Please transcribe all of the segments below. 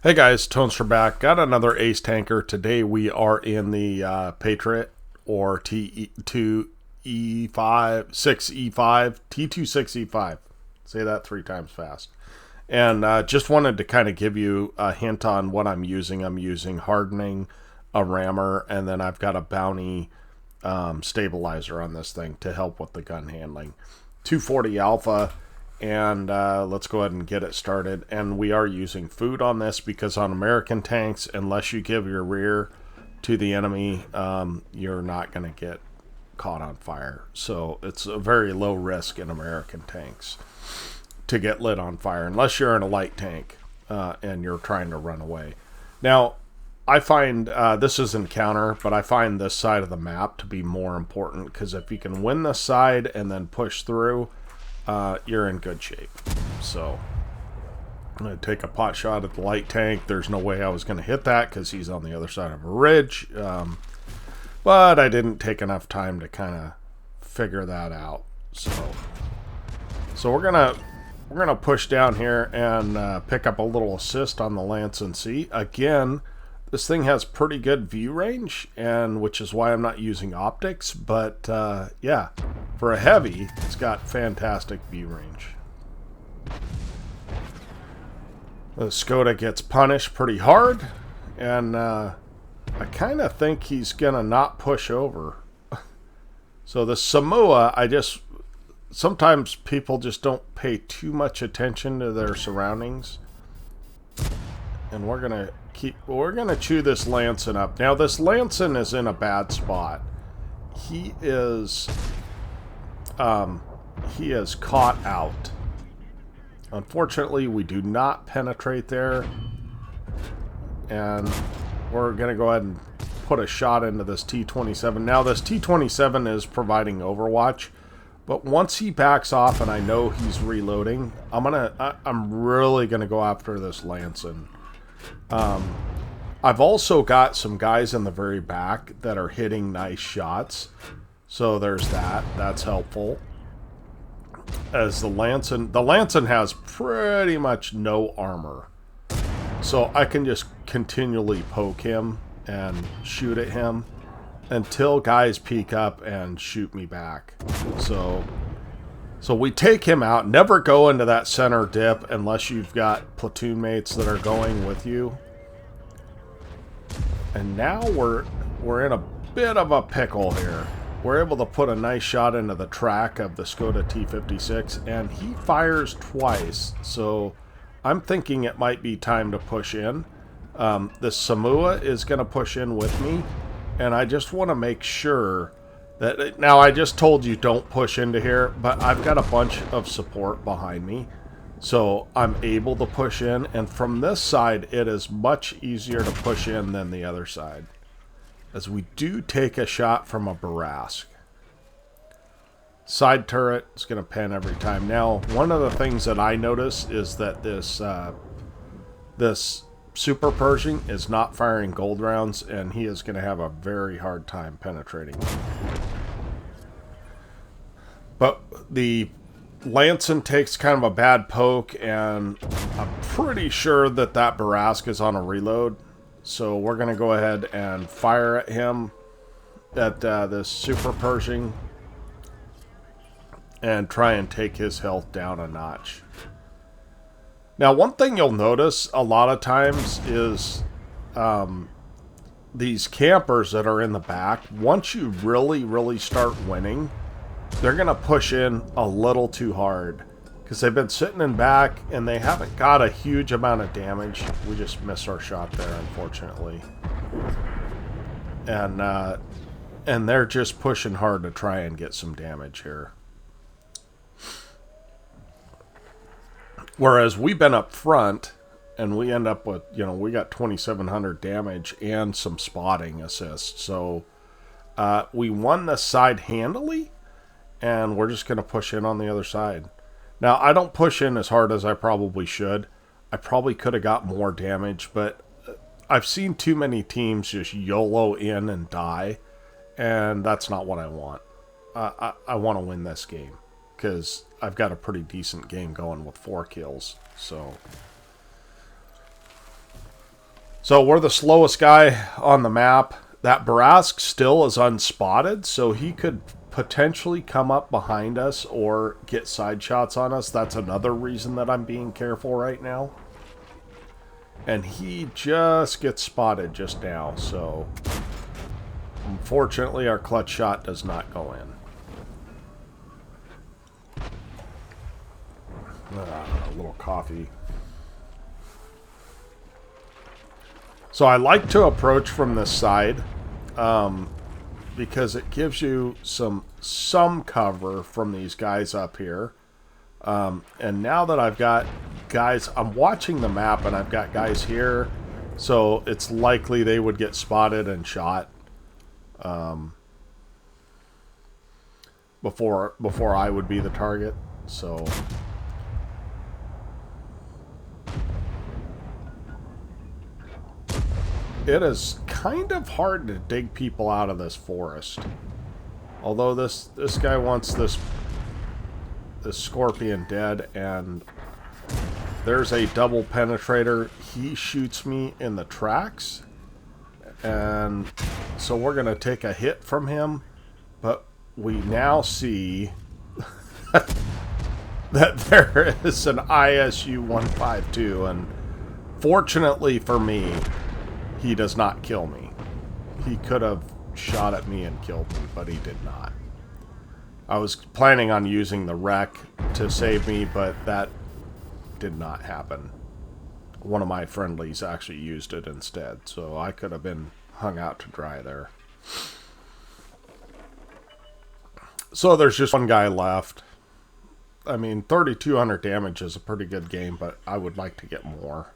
Hey guys, Tones for back. Got another Ace Tanker. Today we are in the Patriot or T26E5 T26E5. Say that 3 times fast. And just wanted to kind of give you a hint on what I'm using. I'm using hardening, a rammer, and then I've got a bounty stabilizer on this thing to help with the gun handling. 240 alpha. And let's go ahead and get it started. And we are using food on this because on American tanks, unless you give your rear to the enemy, you're not going to get caught on fire. So it's a very low risk in American tanks to get lit on fire, unless you're in a light tank and you're trying to run away. Now, I find this is encounter, but I find this side of the map to be more important because if you can win this side and then push through, you're in good shape. So I'm going to take a pot shot at the light tank. There's no way I was going to hit that because he's on the other side of a ridge. But I didn't take enough time to kind of figure that out. So we're gonna push down here and pick up a little assist on the Lance and C. Again, this thing has pretty good view range, and which is why I'm not using optics. But yeah, for a heavy, it's got fantastic view range. The Skoda gets punished pretty hard, and I kind of think he's gonna not push over. So the Samoa, sometimes people just don't pay too much attention to their surroundings, and we're gonna chew this Lanson up. Now this Lanson is in a bad spot. He is caught out. Unfortunately, we do not penetrate there, and we're gonna go ahead and put a shot into this T27. Now this T27 is providing overwatch, but once he backs off and I know he's reloading, I'm really gonna go after this Lanson. I've also got some guys in the very back that are hitting nice shots. So there's that. That's helpful. As the Lanson has pretty much no armor. So I can just continually poke him and shoot at him until guys peek up and shoot me back. So we take him out. Never go into that center dip unless you've got platoon mates that are going with you. And now we're in a bit of a pickle here. We're able to put a nice shot into the track of the Skoda T56, and he fires twice. So I'm thinking it might be time to push in. The Samoa is going to push in with me, and I just want to make sure that... Now, I just told you don't push into here, but I've got a bunch of support behind me. So I'm able to push in, and from this side, it is much easier to push in than the other side, as we do take a shot from a Barask. Side turret is going to pen every time. Now, one of the things that I notice is that this Super Pershing is not firing gold rounds, and he is going to have a very hard time penetrating. But the Lanson takes kind of a bad poke, and I'm pretty sure that Barask is on a reload. So we're going to go ahead and fire at him, at this Super Pershing, and try and take his health down a notch. Now, one thing you'll notice a lot of times is these campers that are in the back, once you really start winning, they're going to push in a little too hard because they've been sitting in back and they haven't got a huge amount of damage. We just missed our shot there, unfortunately. And they're just pushing hard to try and get some damage here. Whereas we've been up front and we end up with, we got 2,700 damage and some spotting assists. So we won this side handily. And we're just going to push in on the other side. Now, I don't push in as hard as I probably should. I probably could have got more damage, but I've seen too many teams just YOLO in and die, and that's not what I want. I want to win this game, because I've got a pretty decent game going with 4 kills. So So we're the slowest guy on the map. That Barask still is unspotted, so he could potentially come up behind us or get side shots on us. That's another reason that I'm being careful right now. And he just gets spotted just now, so unfortunately our clutch shot does not go in. A little coffee. So I like to approach from this side because it gives you some cover from these guys up here. And now that I've got guys, I'm watching the map and I've got guys here, so it's likely they would get spotted and shot before I would be the target. So it is kind of hard to dig people out of this forest. Although this guy wants this scorpion dead, and there's a double penetrator. He shoots me in the tracks, and so we're going to take a hit from him, but we now see that there is an ISU 152, and fortunately for me, he does not kill me. He could have shot at me and killed me, but he did not. I was planning on using the wreck to save me, but that did not happen. One of my friendlies actually used it instead, so I could have been hung out to dry there. So there's just one guy left. I mean, 3,200 damage is a pretty good game, but I would like to get more.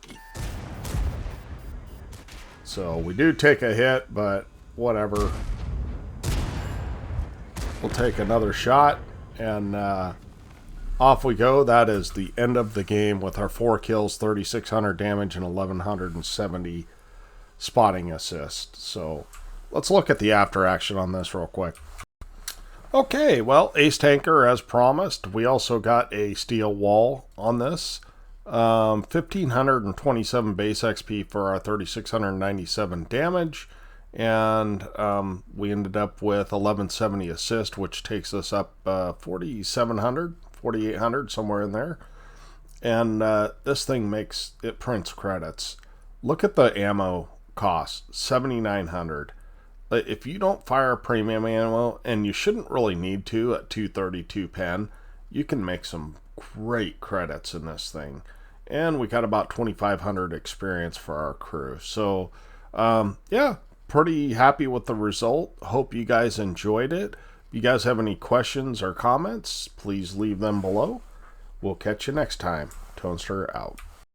So we do take a hit, but whatever. We'll take another shot, and off we go. That is the end of the game with our 4 kills, 3,600 damage, and 1,170 spotting assist. So let's look at the after action on this real quick. Okay, well, Ace Tanker as promised. We also got a steel wall on this. 1,527 base XP for our 3,697 damage. And we ended up with 1170 assist, which takes us up 4,700, 4,800, somewhere in there. And this thing prints credits. Look at the ammo cost, 7,900. If you don't fire premium ammo, and you shouldn't really need to at 232 pen, you can make some great credits in this thing. And we got about 2,500 experience for our crew. So, yeah. Pretty happy with the result. Hope you guys enjoyed it. If you guys have any questions or comments, please leave them below. We'll catch you next time. Toaster out.